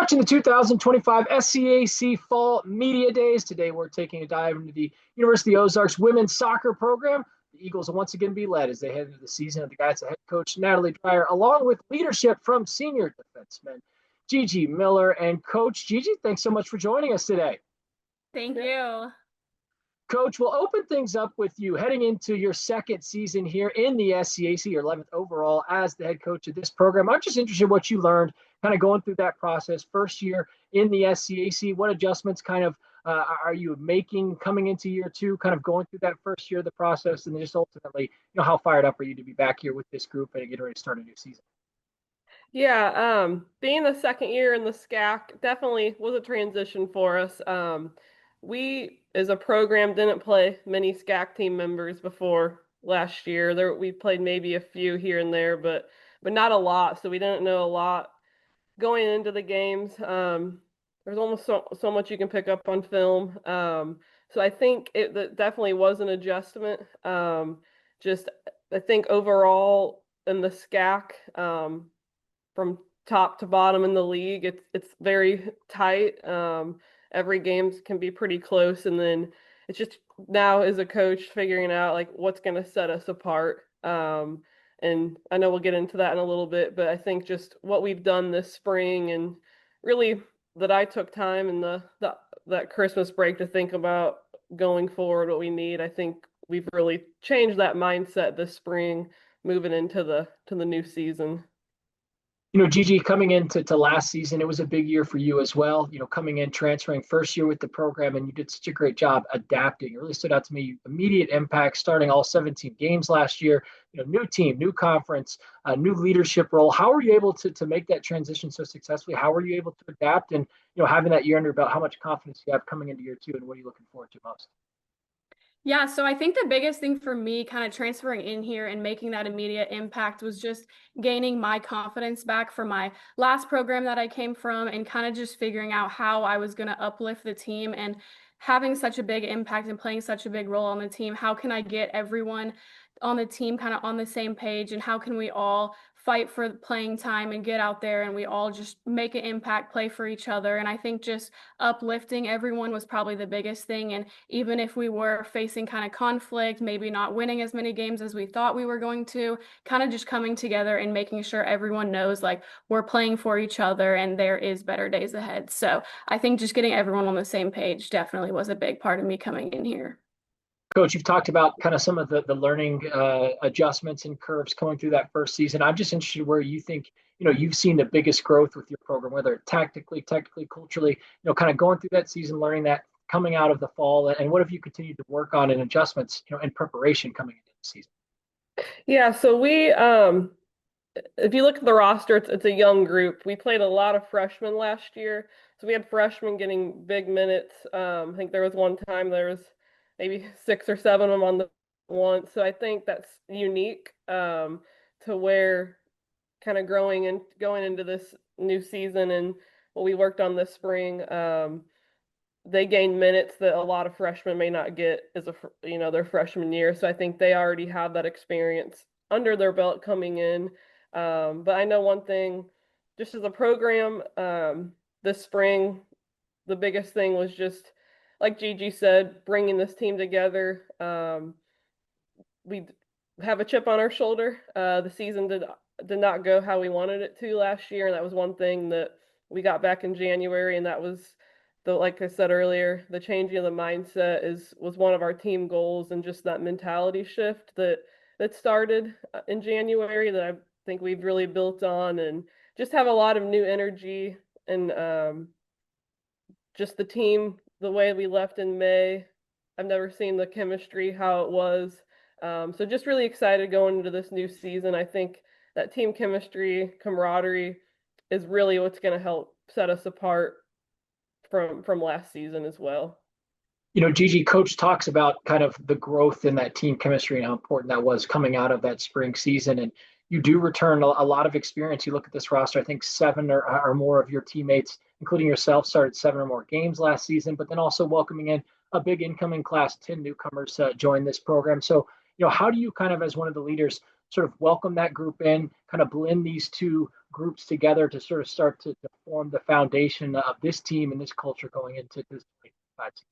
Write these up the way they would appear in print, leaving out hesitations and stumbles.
Watching the 2025 SCAC Fall Media Days. Today we're taking a dive into the University of Ozarks women's soccer program. The Eagles will once again be led as they head into the season of the guys head coach Natalie Dreyer, along with leadership from senior defensemen Gigi Miller and Coach Gigi. Thanks so much for joining us today. Thank you. Coach, we'll open things up with you heading into your second season here in the SCAC, your 11th overall as the head coach of this program. I'm just interested in what you learned kind of going through that process. First year in the SCAC, what adjustments kind of are you making coming into year two, kind of going through that first year of the process, and then just ultimately, how fired up are you to be back here with this group and getting ready to start a new season? Yeah, being the second year in the SCAC definitely was a transition for us. We, as a program, didn't play many SCAC team members before last year. We played maybe a few here and there, but not a lot. So we didn't know a lot going into the games. There's almost so much you can pick up on film. So I think that definitely was an adjustment. I think overall in the SCAC, from top to bottom in the league, it's very tight. Every game can be pretty close, and then it's just now as a coach figuring out like what's going to set us apart. And I know we'll get into that in a little bit, but I think just what we've done this spring, and really that I took time in that Christmas break to think about going forward what we need. I think we've really changed that mindset this spring, moving into the new season. Gigi, coming into last season, it was a big year for you as well. Coming in, transferring first year with the program, and you did such a great job adapting. It really stood out to me. Immediate impact, starting all 17 games last year. New team, new conference, new leadership role. How were you able to make that transition so successfully? How were you able to adapt? And having that year under your belt, how much confidence you have coming into year two, and what are you looking forward to most? Yeah, so I think the biggest thing for me kind of transferring in here and making that immediate impact was just gaining my confidence back from my last program that I came from, and kind of just figuring out how I was going to uplift the team. And having such a big impact and playing such a big role on the team, how can I get everyone on the team kind of on the same page, and how can we all fight for playing time and get out there and we all just make an impact, play for each other. And I think just uplifting everyone was probably the biggest thing. And even if we were facing kind of conflict, maybe not winning as many games as we thought we were going to, kind of just coming together and making sure everyone knows like we're playing for each other and there is better days ahead. So I think just getting everyone on the same page definitely was a big part of me coming in here. Coach, you've talked about kind of some of the learning adjustments and curves coming through that first season. I'm just interested where you think, you've seen the biggest growth with your program, whether tactically, culturally, kind of going through that season, learning that coming out of the fall, and what have you continued to work on in adjustments, in preparation coming into the season? Yeah, so we, if you look at the roster, it's a young group. We played a lot of freshmen last year. So we had freshmen getting big minutes. I think there was one time there was maybe 6 or 7 of them on the one. So I think that's unique to where kind of going into this new season and what we worked on this spring. They gained minutes that a lot of freshmen may not get as their freshman year. So I think they already have that experience under their belt coming in. But I know one thing, just as a program, this spring, the biggest thing was just, like Gigi said, bringing this team together. We have a chip on our shoulder. The season did not go how we wanted it to last year, and that was one thing that we got back in January, and that was like I said earlier, the changing of the mindset was one of our team goals, and just that mentality shift that started in January that I think we've really built on, and just have a lot of new energy and just the team. The way we left in May, I've never seen the chemistry how it was. So just really excited going into this new season. I think that team chemistry, camaraderie is really what's going to help set us apart from last season as well. Gigi, Coach talks about kind of the growth in that team chemistry and how important that was coming out of that spring season. And you do return a lot of experience. You look at this roster, I think 7 or more of your teammates, including yourself, started 7 or more games last season, but then also welcoming in a big incoming class, 10 newcomers join this program. So, how do you kind of, as one of the leaders, sort of welcome that group in, kind of blend these two groups together to sort of start to form the foundation of this team and this culture going into this 2025 season?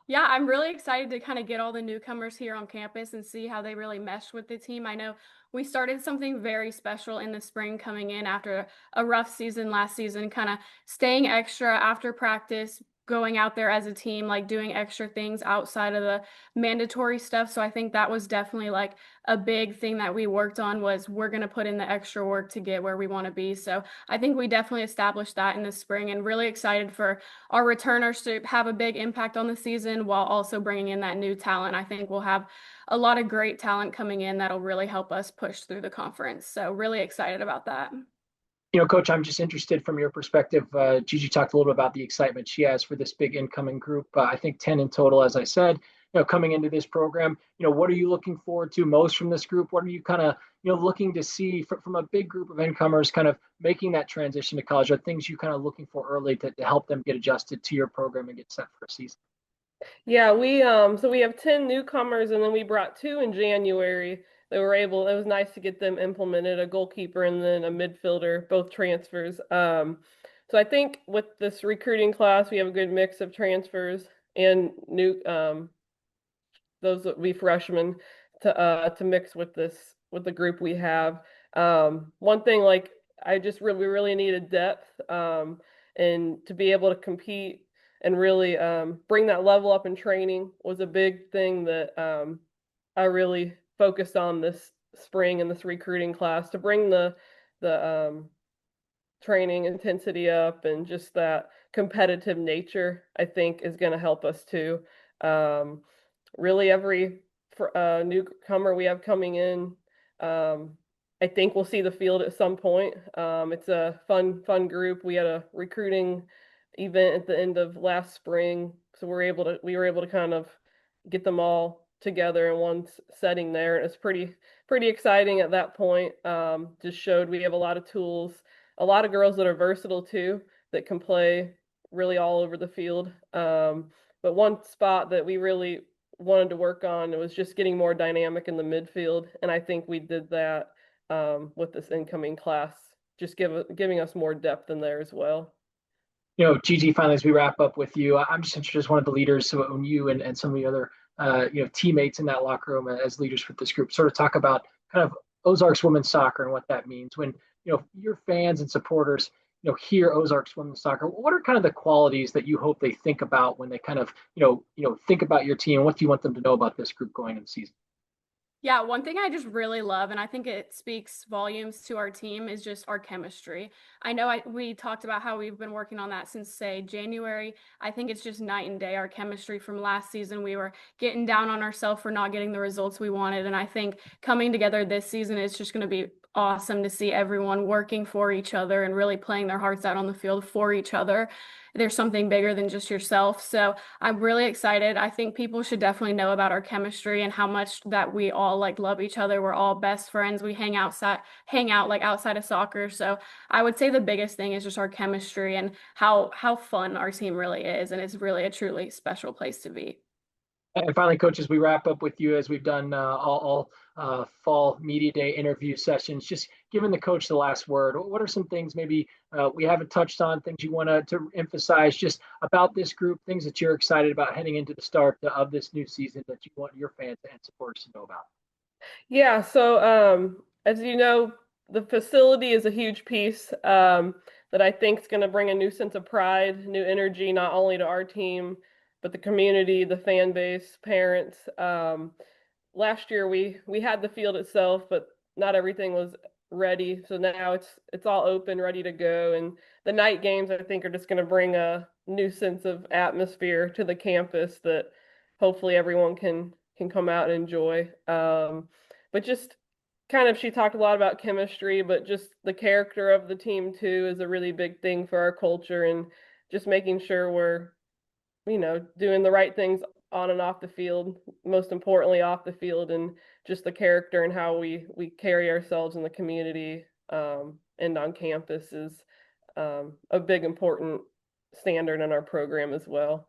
Yeah, I'm really excited to kind of get all the newcomers here on campus and see how they really mesh with the team. I know we started something very special in the spring coming in after a rough season last season, kind of staying extra after practice, going out there as a team, like doing extra things outside of the mandatory stuff. So I think that was definitely like a big thing that we worked on was we're going to put in the extra work to get where we want to be. So I think we definitely established that in the spring and really excited for our returners to have a big impact on the season while also bringing in that new talent. I think we'll have a lot of great talent coming in that'll really help us push through the conference. So really excited about that. Coach, I'm just interested from your perspective. Gigi talked a little bit about the excitement she has for this big incoming group. I think 10 in total, as I said, coming into this program. What are you looking forward to most from this group? What are you kind of, looking to see from a big group of incomers kind of making that transition to college? Are things you kind of looking for early to help them get adjusted to your program and get set for a season? Yeah, so we have 10 newcomers, and then we brought 2 in January. It was nice to get them implemented, a goalkeeper and then a midfielder, both transfers. So I think with this recruiting class, we have a good mix of transfers and new those that be freshmen to mix with the group we have. One thing, like, we really needed depth, and to be able to compete and really bring that level up in training was a big thing that I really focused on this spring in this recruiting class, to bring the training intensity up, and just that competitive nature, I think, is going to help us too. Really, every newcomer we have coming in, I think we'll see the field at some point. It's a fun group. We had a recruiting event at the end of last spring, so we were able to kind of get them all together in one setting there, and it's pretty exciting at that point. Just showed we have a lot of tools, a lot of girls that are versatile too, that can play really all over the field. But one spot that we really wanted to work on was just getting more dynamic in the midfield, and I think we did that with this incoming class, just giving us more depth in there as well. Gigi, finally, as we wrap up with you, I'm just interested as one of the leaders, so when you and some of the other teammates in that locker room as leaders for this group sort of talk about kind of Ozarks women's soccer and what that means. When your fans and supporters hear Ozarks women's soccer, what are kind of the qualities that you hope they think about when they kind of think about your team? What do you want them to know about this group going into the season? Yeah, one thing I just really love, and I think it speaks volumes to our team, is just our chemistry. I know we talked about how we've been working on that since, say, January. I think it's just night and day, our chemistry from last season. We were getting down on ourselves for not getting the results we wanted, and I think coming together this season is just going to be awesome to see everyone working for each other and really playing their hearts out on the field for each other. There's something bigger than just yourself. So I'm really excited. I think people should definitely know about our chemistry and how much that we all like love each other. We're all best friends. We hang out like outside of soccer. So I would say the biggest thing is just our chemistry and how fun our team really is. And it's really a truly special place to be. And finally, Coach, as we wrap up with you, as we've done all fall media day interview sessions, just giving the coach the last word, what are some things maybe we haven't touched on, things you want to emphasize just about this group, things that you're excited about heading into the start of this new season that you want your fans and supporters to know about? Yeah, so as you know, the facility is a huge piece that I think is going to bring a new sense of pride, new energy, not only to our team, but the community, the fan base, parents. Last year we had the field itself, but not everything was ready. So now it's all open, ready to go. And the night games, I think, are just going to bring a new sense of atmosphere to the campus that hopefully everyone can come out and enjoy. But just kind of, she talked a lot about chemistry, but just the character of the team too is a really big thing for our culture, and just making sure we're doing the right things on and off the field, most importantly off the field, and just the character and how we carry ourselves in the community and on campus is a big important standard in our program as well.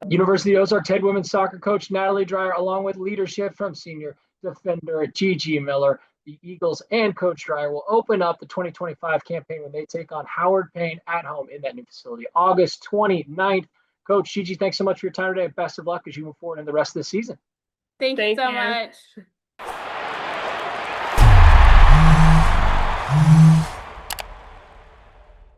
University of Ozarks head women's soccer coach Natalie Dreyer, along with leadership from senior defender Gigi Miller. the Eagles and Coach Dreyer will open up the 2025 campaign when they take on Howard Payne at home in that new facility, August 29th. Coach Gigi, thanks so much for your time today. Best of luck as you move forward in the rest of the season. Thank you so much.